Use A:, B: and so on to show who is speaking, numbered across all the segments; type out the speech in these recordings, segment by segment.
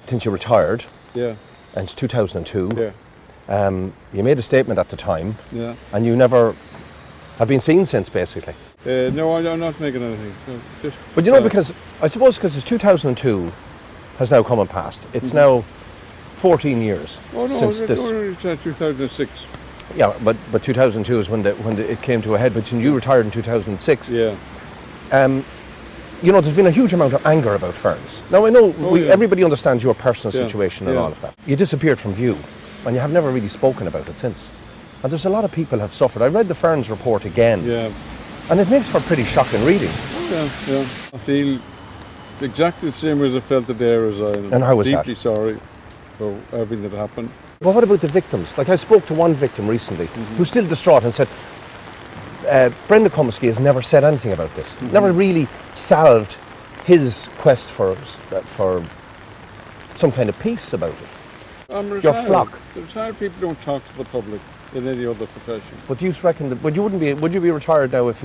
A: since you retired,
B: Yeah.
A: and it's 2002.
B: Yeah.
A: You made a statement at the time,
B: Yeah.
A: and you never have been seen since, basically.
B: No, I'm not making anything. No, just,
A: But you know, because I suppose because it's 2002 has now come and passed. It's now 14 years since this.
B: It's 2006.
A: Yeah, but 2002 is when it came to a head. But you retired in 2006.
B: Yeah.
A: You know, there's been a huge amount of anger about Ferns. Now I know everybody understands your personal situation and all of that. You disappeared from view, and you have never really spoken about it since. And there's a lot of people have suffered. I read the Ferns report again.
B: Yeah.
A: And it makes for pretty shocking reading.
B: Yeah, yeah. I feel exactly the same as I felt the day I resigned.
A: And how was
B: deeply
A: that?
B: sorry for everything that happened.
A: Well, what about the victims? Like, I spoke to one victim recently who's still distraught and said, Brendan Comiskey has never said anything about this. Never really salved his quest for some kind of peace about it. Your flock.
B: The retired people don't talk to the public in any other profession.
A: But you reckon that, would you be retired now if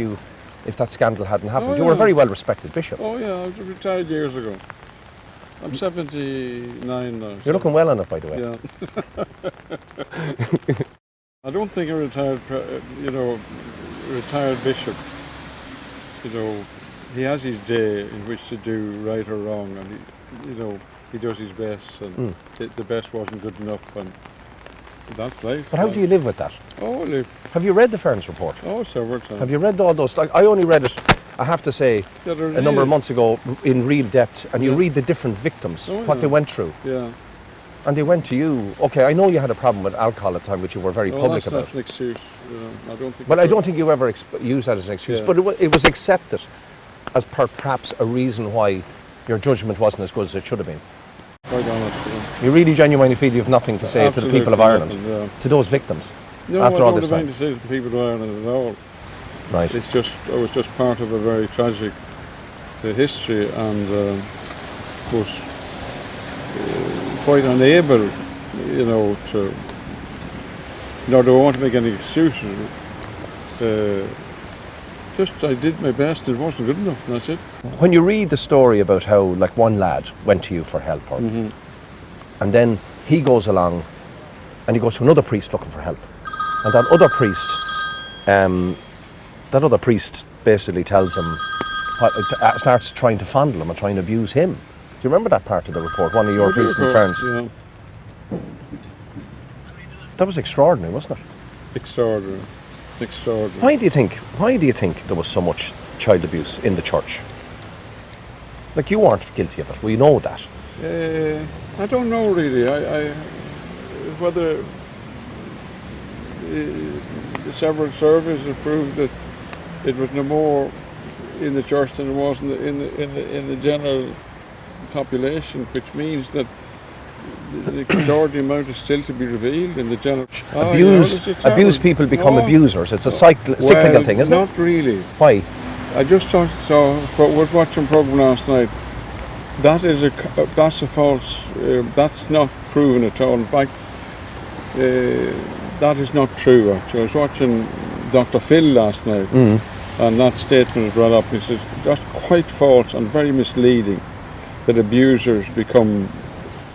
A: that scandal hadn't happened?
B: Oh,
A: You were a
B: yeah.
A: very well respected bishop.
B: Oh yeah, I was retired years ago. I'm 79 now.
A: You're looking well on it, by the way.
B: Yeah. I don't think a retired bishop, he has his day in which to do right or wrong, and he does his best, and the best wasn't good enough, and that's life.
A: But how do you live with that?
B: Oh, I live.
A: Have you read the Ferns report?
B: Oh, several times.
A: Have you read all those? Like, I only read it, I have to say, a number of months ago in real depth, and you read the different victims, what they went through.
B: Yeah.
A: And they went to you. Okay, I know you had a problem with alcohol at the time, which you were very public about.
B: That's not an excuse. I don't think.
A: Well, I don't think you ever used that as an excuse, but it was accepted as perhaps a reason why your judgment wasn't as good as it should have been.
B: Quite honest.
A: You really genuinely feel you have nothing to say to the people of Ireland,
B: nothing,
A: to those victims,
B: no,
A: after all this
B: time. No, I don't have anything to say to the people of Ireland at all.
A: Right.
B: It's just, I was just part of a very tragic history, and was quite unable, to. No, do I want to make any excuses? Just, I did my best. It wasn't good enough, and that's it.
A: When you read the story about how, like, one lad went to you for help, and then he goes along, and he goes to another priest looking for help, and that other priest basically tells him, starts trying to fondle him and trying to abuse him. Do you remember that part of the report? One of your priests and friends.
B: Yeah.
A: That was extraordinary, wasn't it?
B: Extraordinary.
A: Why do you think there was so much child abuse in the church? Like, you weren't guilty of it, we know that.
B: I don't know really. Whether the several surveys have proved that it was no more in the church than it was in the general population, which means that the extraordinary amount is still to be revealed in the general.
A: Abused people become abusers. It's a cyclical thing, isn't it?
B: Not really.
A: Why?
B: I just was watching a program last night. That's a false. That's not proven at all. In fact, that is not true. Actually, I was watching Dr. Phil last night, and that statement was brought up. He says that's quite false and very misleading that abusers become.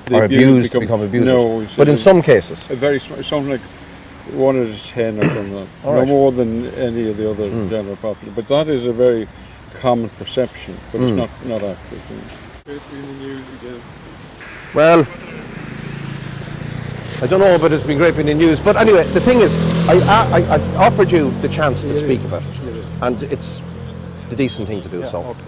A: Abused become abusers.
B: No,
A: but in some cases.
B: Something like 1 out of 10 or something. No more than any of the other general population. But that is a very common perception, but it's not accurate. It's been in the news again.
A: Well, I don't know, but it's been great being in the news. But anyway, the thing is, I offered you the chance to speak about it, and it's the decent thing to do. So.
B: Okay.